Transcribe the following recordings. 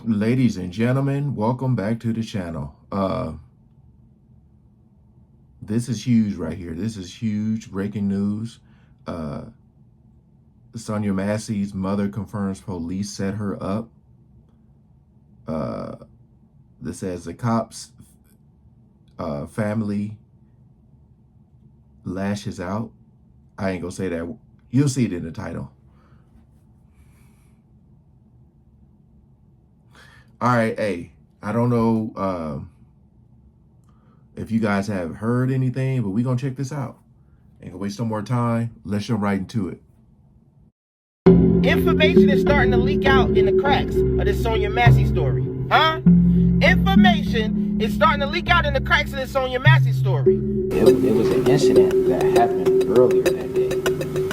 Ladies and gentlemen, welcome back to the channel. This is huge right here. This is huge breaking news. Sonya Massey's mother confirms police set her up. This says the cops family lashes out. I ain't gonna say that. You'll see it in the title. All right, hey, I don't know if you guys have heard anything, but we're going to check this out. Ain't gonna waste no more time. Let's jump right into it. Information is starting to leak out in the cracks of this Sonya Massey story. Huh? Information is starting to leak out in the cracks of this Sonya Massey story. It was an incident that happened earlier that day.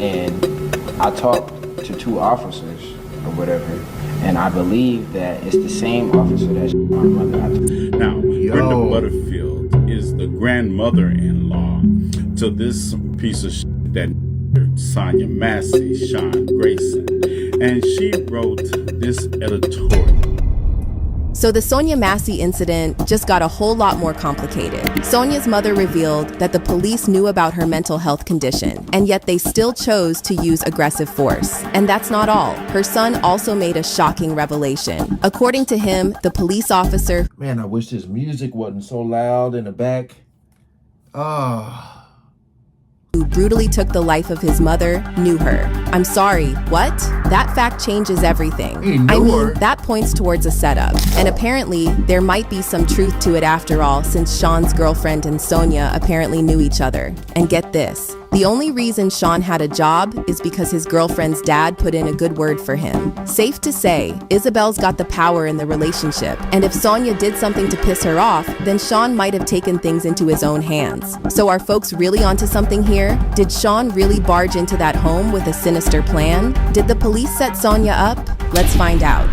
And I talked to two officers or whatever. And I believe that it's the same officer that shot my mother. Now, Brenda Butterfield is the grandmother-in-law to this piece of shit that Sonya Massey, Shawn Grayson, and she wrote this editorial. So the Sonya Massey incident just got a whole lot more complicated. Sonya's mother revealed that the police knew about her mental health condition, and yet they still chose to use aggressive force. And that's not all. Her son also made a shocking revelation. According to him, the police officer— Man, I wish this music wasn't so loud in the back. who brutally took the life of his mother knew her. I'm sorry, what? That fact changes everything. I mean, that points towards a setup. And apparently, there might be some truth to it after all, since Shawn's girlfriend and Sonya apparently knew each other. And get this, the only reason Shawn had a job is because his girlfriend's dad put in a good word for him. Safe to say, Isabel's got the power in the relationship, and if Sonya did something to piss her off, then Shawn might have taken things into his own hands. So are folks really onto something here? Did Shawn really barge into that home with a sinister plan? Did the police set Sonya up? Let's find out.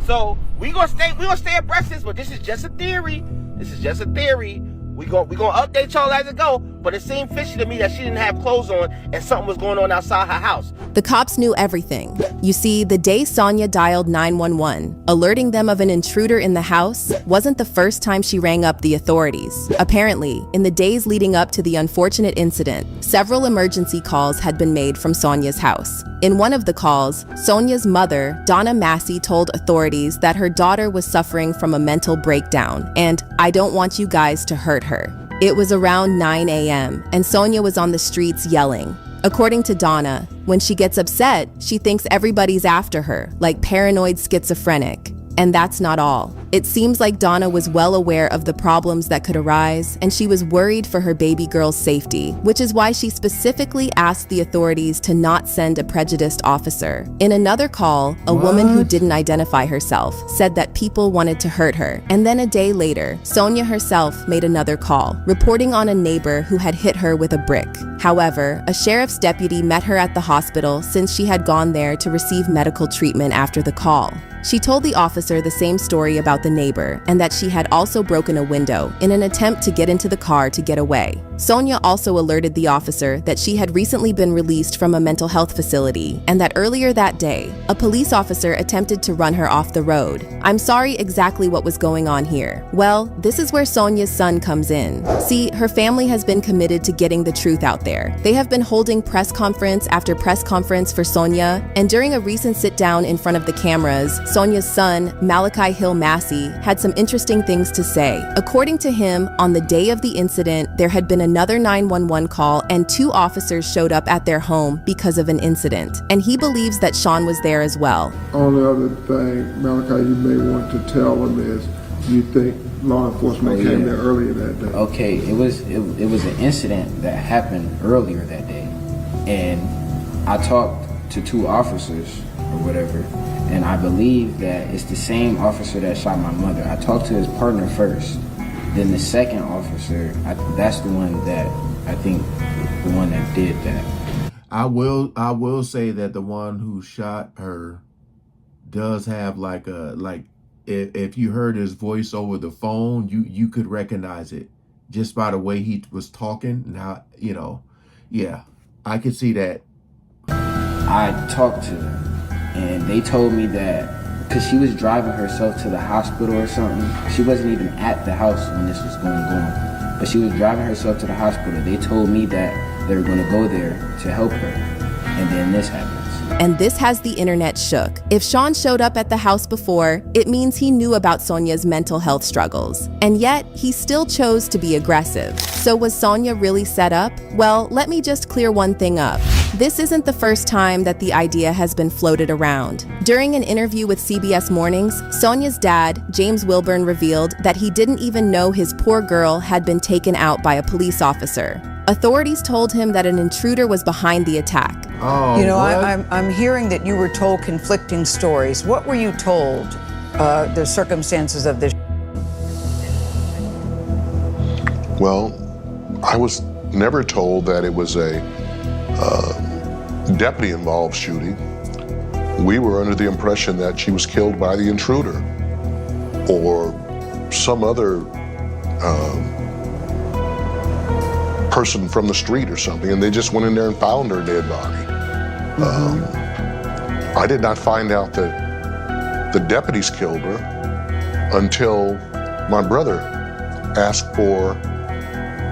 So we gonna stay abreast of this, but this is just a theory. This is just a theory. We gonna update y'all as it go, but it seemed fishy to me that she didn't have clothes on and something was going on outside her house. The cops knew everything. You see, the day Sonya dialed 911, alerting them of an intruder in the house wasn't the first time she rang up the authorities. Apparently, in the days leading up to the unfortunate incident, several emergency calls had been made from Sonya's house. In one of the calls, Sonya's mother, Donna Massey, told authorities that her daughter was suffering from a mental breakdown, and "I don't want you guys to hurt her." It was around 9 a.m., and Sonya was on the streets yelling. According to Donna, when she gets upset, she thinks everybody's after her, like paranoid schizophrenic. And that's not all. It seems like Donna was well aware of the problems that could arise, and she was worried for her baby girl's safety, which is why she specifically asked the authorities to not send a prejudiced officer. In another call, a woman who didn't identify herself said that people wanted to hurt her. And then a day later, Sonya herself made another call, reporting on a neighbor who had hit her with a brick. However, a sheriff's deputy met her at the hospital since she had gone there to receive medical treatment after the call. She told the officer the same story about the neighbor and that she had also broken a window in an attempt to get into the car to get away. Sonya also alerted the officer that she had recently been released from a mental health facility and that earlier that day, a police officer attempted to run her off the road. I'm sorry, exactly what was going on here? Well, this is where Sonya's son comes in. See, her family has been committed to getting the truth out there. They have been holding press conference after press conference for Sonya, and during a recent sit-down in front of the cameras, Sonya's son, Malachis Massey, had some interesting things to say. According to him, on the day of the incident, there had been another 911 call and 2 officers showed up at their home because of an incident. And he believes that Shawn was there as well. Only other thing, Malachi, you may want to tell them is you think law enforcement came there earlier that day. Okay, it was an incident that happened earlier that day. And I talked to 2 officers or whatever, and I believe that it's the same officer that shot my mother. I talked to his partner first, then the second officer, that's the one that I think the one that did that. I will say that the one who shot her does have if you heard his voice over the phone, you could recognize it just by the way he was talking. Now, yeah, I could see that. I talked to them, and they told me that because she was driving herself to the hospital or something. She wasn't even at the house when this was going on, but she was driving herself to the hospital. They told me that they were going to go there to help her, and then this happens. And this has the internet shook. If Shawn showed up at the house before, it means he knew about Sonya's mental health struggles. And yet, he still chose to be aggressive. So was Sonya really set up? Well, let me just clear one thing up. This isn't the first time that the idea has been floated around. During an interview with CBS Mornings, Sonya's dad, James Wilburn, revealed that he didn't even know his poor girl had been taken out by a police officer. Authorities told him that an intruder was behind the attack. Oh, You know, what? I'm hearing that you were told conflicting stories. What were you told, the circumstances of this? Well, I was never told that it was a deputy-involved shooting. We were under the impression that she was killed by the intruder or some other person from the street or something, and they just went in there and found her dead body. I did not find out that the deputies killed her until my brother asked for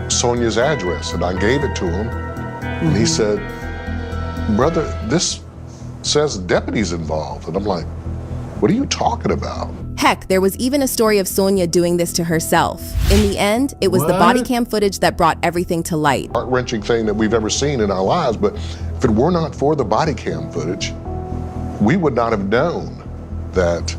Sonya's address, and I gave it to him, and he said, "Brother, this says deputies involved." And I'm like, "What are you talking about?" Heck, there was even a story of Sonya doing this to herself. In the end, it was the body cam footage that brought everything to light. Heart-wrenching thing that we've ever seen in our lives, but if it were not for the body cam footage, we would not have known that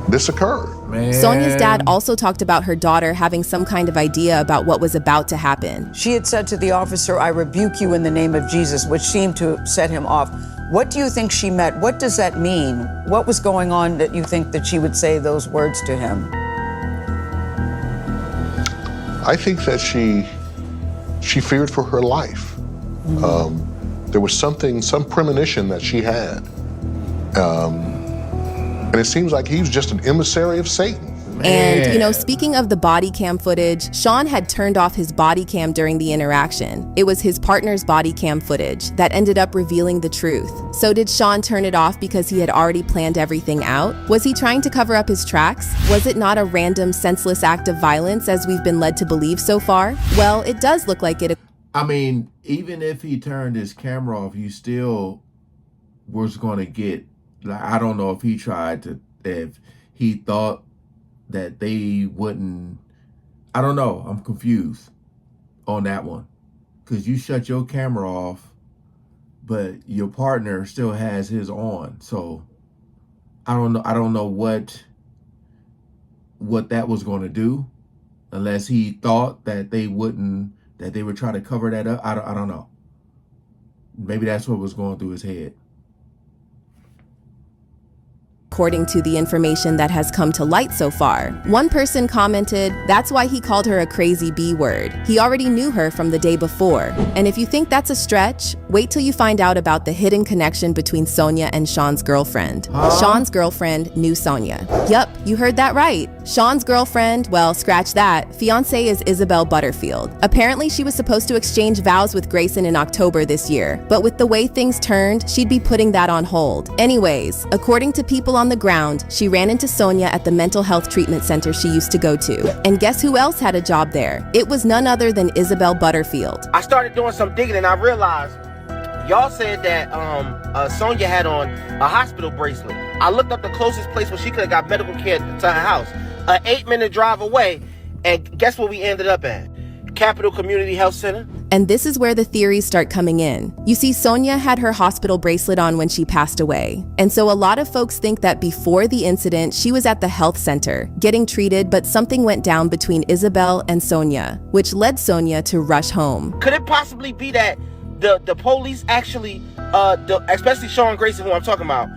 this occurred. Man. Sonya's dad also talked about her daughter having some kind of idea about what was about to happen. She had said to the officer, "I rebuke you in the name of Jesus," which seemed to set him off. What do you think she meant? What does that mean? What was going on that you think that she would say those words to him? I think that she feared for her life. There was some premonition that she had. And it seems like he was just an emissary of Satan. And, you know, speaking of the body cam footage, Shawn had turned off his body cam during the interaction. It was his partner's body cam footage that ended up revealing the truth. So did Shawn turn it off because he had already planned everything out? Was he trying to cover up his tracks? Was it not a random, senseless act of violence as we've been led to believe so far? Well, it does look like it. I mean, even if he turned his camera off, you still was going to get, like, I don't know if he tried to, if he thought that they wouldn't, I don't know. I'm confused on that one. Because you shut your camera off, but your partner still has his on. So I don't know what that was going to do, unless he thought that they wouldn't, that they would try to cover that up. I don't know. Maybe that's what was going through his head. According to the information that has come to light so far. One person commented, "That's why he called her a crazy B word. He already knew her from the day before." And if you think that's a stretch, wait till you find out about the hidden connection between Sonya and Shawn's girlfriend. Shawn's girlfriend knew Sonya. Yup, you heard that right. Shawn's girlfriend, well, scratch that, fiance is Isabel Butterfield. Apparently she was supposed to exchange vows with Grayson in October this year, but with the way things turned, she'd be putting that on hold. Anyways, according to people on the ground, she ran into Sonya at the mental health treatment center she used to go to. And guess who else had a job there? It was none other than Isabel Butterfield. I started doing some digging and I realized y'all said that Sonya had on a hospital bracelet. I looked up the closest place where she could have got medical care to her house, an 8-minute drive away, and guess what we ended up at? Capital Community Health Center. And this is where the theories start coming in. You see, Sonya had her hospital bracelet on when she passed away. And so a lot of folks think that before the incident, she was at the health center, getting treated, but something went down between Isabel and Sonya, which led Sonya to rush home. Could it possibly be that the police actually, especially Shawn Grayson, who I'm talking about,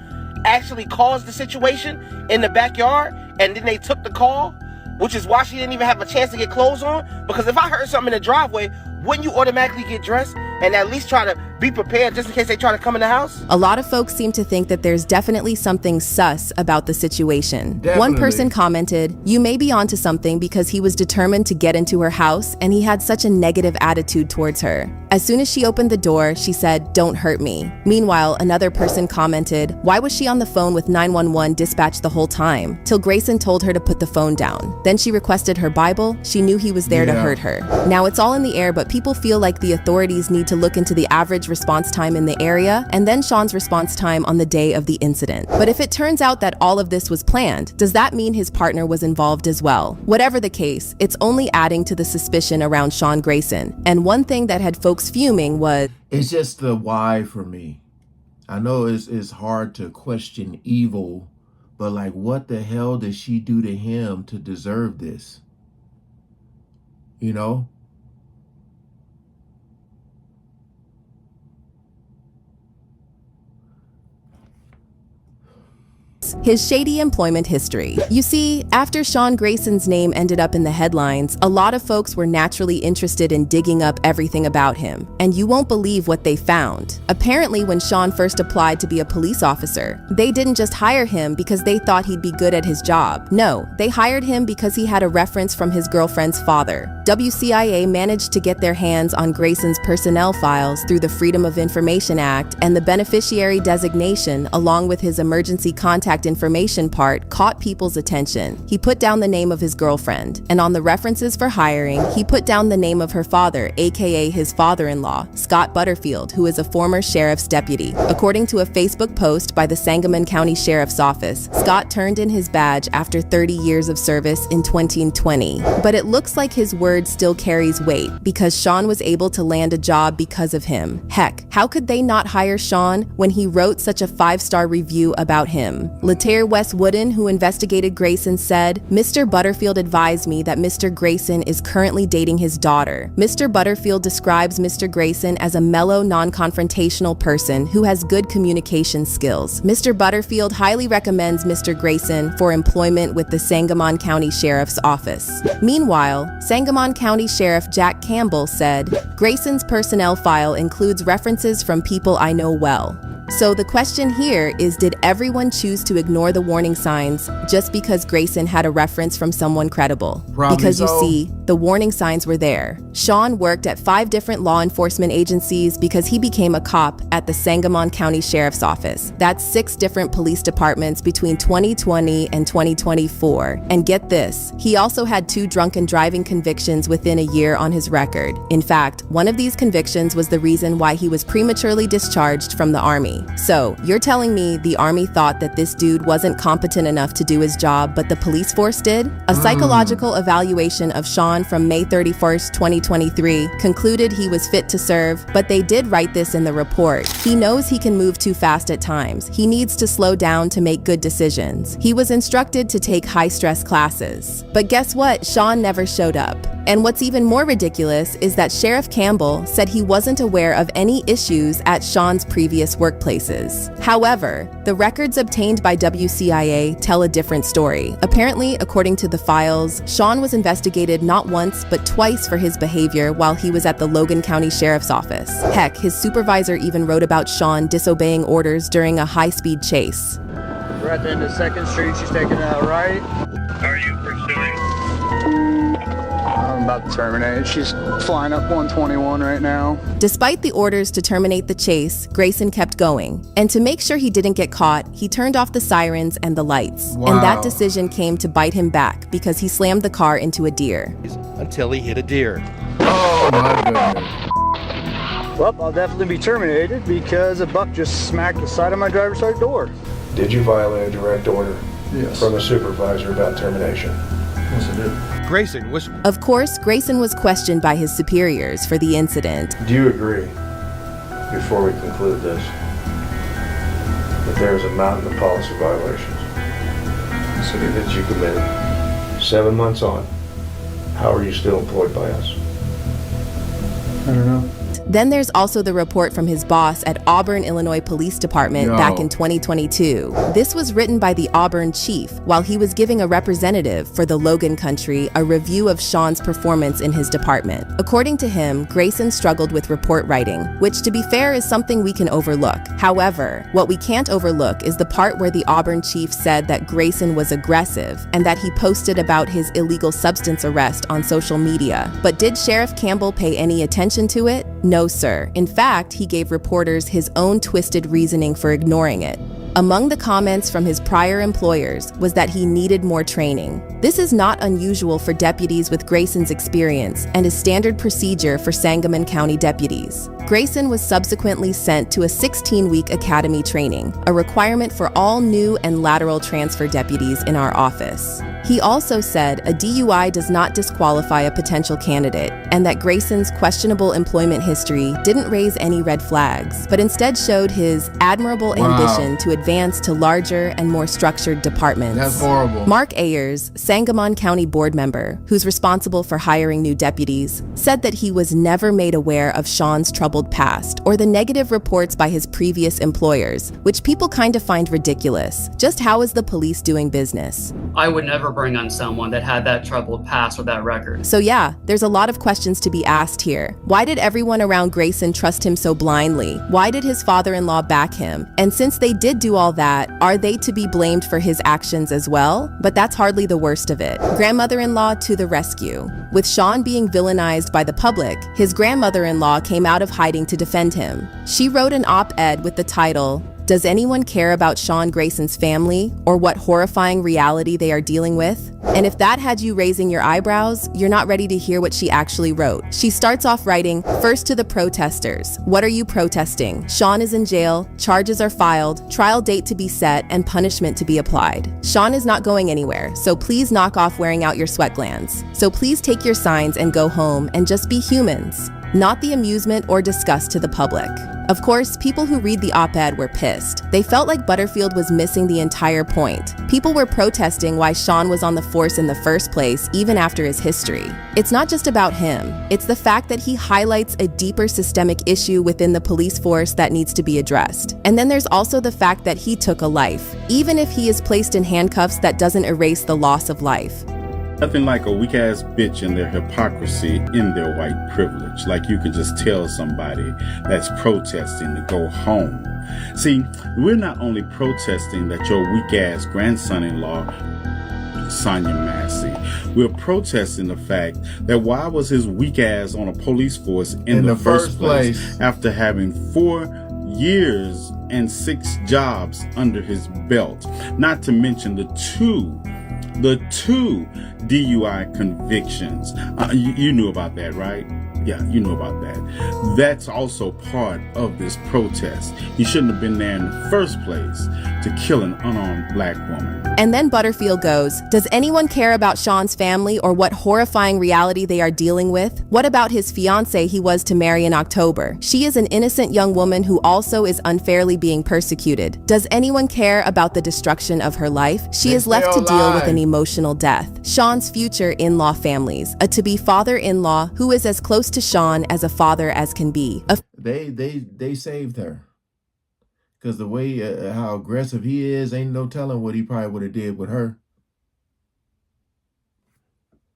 actually caused the situation in the backyard, and then they took the call? Which is why she didn't even have a chance to get clothes on? Because if I heard something in the driveway, wouldn't you automatically get dressed and at least try to be prepared just in case they try to come in the house? A lot of folks seem to think that there's definitely something sus about the situation. Definitely. One person commented, "You may be onto something because he was determined to get into her house and he had such a negative attitude towards her. As soon as she opened the door, she said, 'Don't hurt me.'" Meanwhile, another person commented, "Why was she on the phone with 911 dispatch the whole time? Till Grayson told her to put the phone down. Then she requested her Bible. She knew he was there to hurt her." Now it's all in the air, but people feel like the authorities need to look into the average response time in the area and then Shawn's response time on the day of the incident. But if it turns out that all of this was planned, does that mean his partner was involved as well? Whatever the case, it's only adding to the suspicion around Shawn Grayson. And one thing that had folks fuming was, It's just the why for me. I know it's hard to question evil, but like, what the hell did she do to him to deserve this? You know? his shady employment history. You see, after Shawn Grayson's name ended up in the headlines, a lot of folks were naturally interested in digging up everything about him. And you won't believe what they found. Apparently, when Shawn first applied to be a police officer, they didn't just hire him because they thought he'd be good at his job. No, they hired him because he had a reference from his girlfriend's father. WCIA managed to get their hands on Grayson's personnel files through the Freedom of Information Act, and the beneficiary designation, along with his emergency contact information part, caught people's attention. He put down the name of his girlfriend, and on the references for hiring, he put down the name of her father, aka his father-in-law, Scott Butterfield, who is a former sheriff's deputy. According to a Facebook post by the Sangamon County Sheriff's Office, Scott turned in his badge after 30 years of service in 2020. But it looks like his word still carries weight, because Shawn was able to land a job because of him. Heck, how could they not hire Shawn when he wrote such a 5-star review about him? Latair West Wooden, who investigated Grayson, said, "Mr. Butterfield advised me that Mr. Grayson is currently dating his daughter. Mr. Butterfield describes Mr. Grayson as a mellow, non-confrontational person who has good communication skills. Mr. Butterfield highly recommends Mr. Grayson for employment with the Sangamon County Sheriff's Office." Meanwhile, Sangamon County Sheriff Jack Campbell said, "Grayson's personnel file includes references from people I know well." So the question here is, did everyone choose to ignore the warning signs just because Grayson had a reference from someone credible? Probably because you so. see, the warning signs were there. Shawn worked at 5 different law enforcement agencies because he became a cop at the Sangamon County Sheriff's Office. That's 6 different police departments between 2020 and 2024. And get this, he also had 2 drunken driving convictions within a year on his record. In fact, one of these convictions was the reason why he was prematurely discharged from the Army. So, you're telling me the Army thought that this dude wasn't competent enough to do his job, but the police force did? A psychological evaluation of Shawn from May 31st, 2023 concluded he was fit to serve, but they did write this in the report. He knows he can move too fast at times. He needs to slow down to make good decisions. He was instructed to take high-stress classes. But guess what? Shawn never showed up. And what's even more ridiculous is that Sheriff Campbell said he wasn't aware of any issues at Shawn's previous workplaces. However, the records obtained by WCIA tell a different story. Apparently, according to the files, Shawn was investigated not once but twice for his behavior while he was at the Logan County Sheriff's Office. Heck, his supervisor even wrote about Shawn disobeying orders during a high-speed chase. We're at the end of 2nd Street. She's taking a right. Are you pursuing? I'm about to terminate. She's flying up 121 right now. Despite the orders to terminate the chase, Grayson kept going. And to make sure he didn't get caught, he turned off the sirens and the lights. Wow. And that decision came to bite him back because he slammed the car into a deer. Until he hit a deer. Oh my goodness. Well, I'll definitely be terminated because a buck just smacked the side of my driver's side door. Did you violate a direct order Yes. from a supervisor about termination? Yes, I did. Grayson, Of course, Grayson was questioned by his superiors for the incident. Do you agree, before we conclude this, that there is a mountain of policy violations that you committed? 7 months on, how are you still employed by us? I don't know. Then there's also the report from his boss at Auburn, Illinois Police Department back in 2022. This was written by the Auburn chief while he was giving a representative for the Logan country a review of Shawn's performance in his department. According to him, Grayson struggled with report writing, which to be fair is something we can overlook. However, what we can't overlook is the part where the Auburn chief said that Grayson was aggressive and that he posted about his illegal substance arrest on social media. But did Sheriff Campbell pay any attention to it? No, sir. In fact, he gave reporters his own twisted reasoning for ignoring it. Among the comments from his prior employers was that he needed more training. This is not unusual for deputies with Grayson's experience and is standard procedure for Sangamon County deputies. Grayson was subsequently sent to a 16-week academy training, a requirement for all new and lateral transfer deputies in our office. He also said a DUI does not disqualify a potential candidate, and that Grayson's questionable employment history didn't raise any red flags, but instead showed his admirable ambition to advance to larger and more structured departments. That's horrible. Mark Ayers, Sangamon County board member, who's responsible for hiring new deputies, said that he was never made aware of Shawn's troubled past or the negative reports by his previous employers, which people kind of find ridiculous. Just how is the police doing business? I would never bring on someone that had that troubled past or that record. So yeah, there's a lot of questions to be asked here. Why did everyone around Grayson trust him so blindly? Why did his father-in-law back him? And since they did do all that, are they to be blamed for his actions as well? But that's hardly the worst of it. Grandmother-in-law to the rescue. With Shawn being villainized by the public, his grandmother-in-law came out of hiding to defend him. She wrote an op-ed with the title, "Does anyone care about Shawn Grayson's family or what horrifying reality they are dealing with?" And if that had you raising your eyebrows, you're not ready to hear what she actually wrote. She starts off writing, "First to the protesters. What are you protesting? Shawn is in jail, charges are filed, trial date to be set, and punishment to be applied. Shawn is not going anywhere, so please knock off wearing out your sweat glands. So please take your signs and go home and just be humans. Not the amusement or disgust to the public." Of course, people who read the op-ed were pissed. They felt like Butterfield was missing the entire point. People were protesting why Shawn was on the force in the first place, even after his history. It's not just about him. It's the fact that he highlights a deeper systemic issue within the police force that needs to be addressed. And then there's also the fact that he took a life. Even if he is placed in handcuffs, that doesn't erase the loss of life. Nothing like a weak-ass bitch and their hypocrisy in their white privilege. Like you can just tell somebody that's protesting to go home. See, we're not only protesting that your weak-ass grandson-in-law, Sonya Massey, we're protesting the fact that why was his weak ass on a police force in the first place after having 4 years and 6 jobs under his belt, not to mention the two DUI convictions. You knew about that, right? Yeah, you know about that. That's also part of this protest. He shouldn't have been there in the first place to kill an unarmed black woman. And then Butterfield goes, "Does anyone care about Shawn's family or what horrifying reality they are dealing with? What about his fiancée he was to marry in October? She is an innocent young woman who also is unfairly being persecuted. Does anyone care about the destruction of her life? She is left to deal with an emotional death. Shawn's future in-law families, a to-be father-in-law who is as close to Shawn as a father as can be." They saved her. Because the way how aggressive he is, ain't no telling what he probably would have did with her.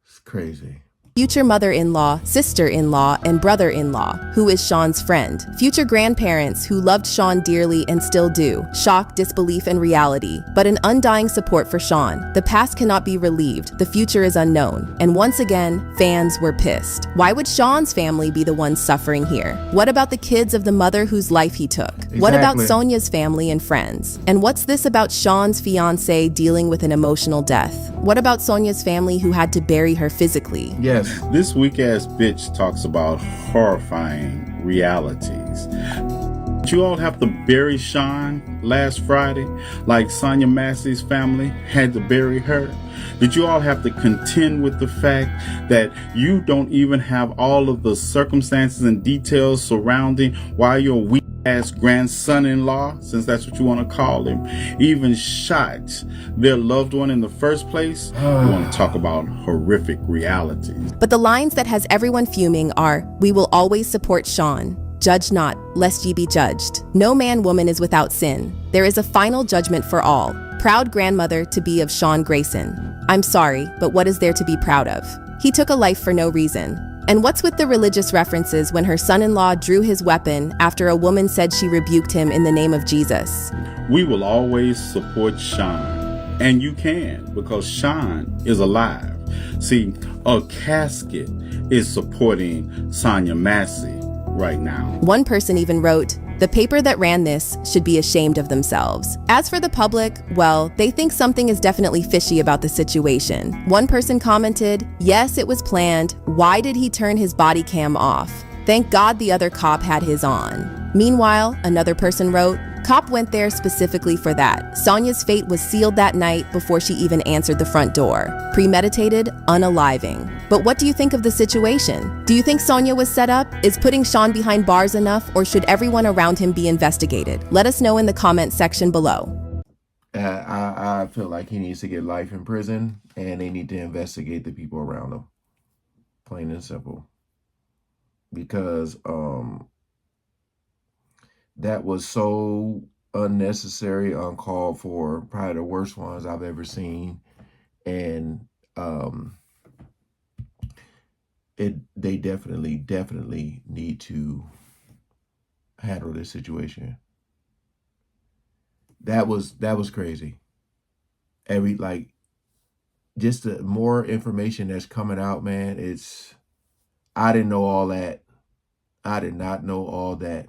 It's crazy. Future mother-in-law, sister-in-law, and brother-in-law, who is Shawn's friend. Future grandparents who loved Shawn dearly and still do. Shock, disbelief, and reality, but an undying support for Shawn. The past cannot be relieved, the future is unknown. And once again, fans were pissed. Why would Shawn's family be the ones suffering here? What about the kids of the mother whose life he took? Exactly. What about Sonya's family and friends? And what's this about Shawn's fiancée dealing with an emotional death? What about Sonya's family who had to bury her physically? Yes. This weak-ass bitch talks about horrifying realities. Did you all have to bury Shawn last Friday like Sonya Massey's family had to bury her? Did you all have to contend with the fact that you don't even have all of the circumstances and details surrounding why your weak-ass grandson-in-law, since that's what you want to call him, even shot their loved one in the first place? You want to talk about horrific realities. But the lines that has everyone fuming are, "We will always support Shawn." Judge not, lest ye be judged. No man, woman is without sin. There is a final judgment for all. Proud grandmother to be of Shawn Grayson. I'm sorry, but what is there to be proud of? He took a life for no reason. And what's with the religious references when her son-in-law drew his weapon after a woman said she rebuked him in the name of Jesus? We will always support Shawn. And you can, because Shawn is alive. See, a casket is supporting Sonya Massey right now. One person even wrote, "The paper that ran this should be ashamed of themselves." As for the public, well, they think something is definitely fishy about the situation. One person commented, "Yes, it was planned. Why did he turn his body cam off? Thank God the other cop had his on." Meanwhile, another person wrote, "Cop went there specifically for that. Sonya's fate was sealed that night before she even answered the front door. Premeditated, unaliving." But what do you think of the situation? Do you think Sonya was set up? Is putting Shawn behind bars enough, or should everyone around him be investigated? Let us know in the comment section below. I feel like he needs to get life in prison, and they need to investigate the people around him. Plain and simple. Because that was so unnecessary, uncalled for, probably the worst ones I've ever seen. And they definitely need to handle this situation. That was crazy. Just the more information that's coming out, man, I didn't know all that. I did not know all that.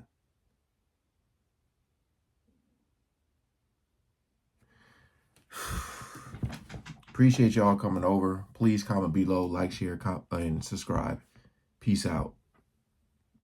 Appreciate y'all coming over. Please comment below, like, share, and subscribe. Peace out.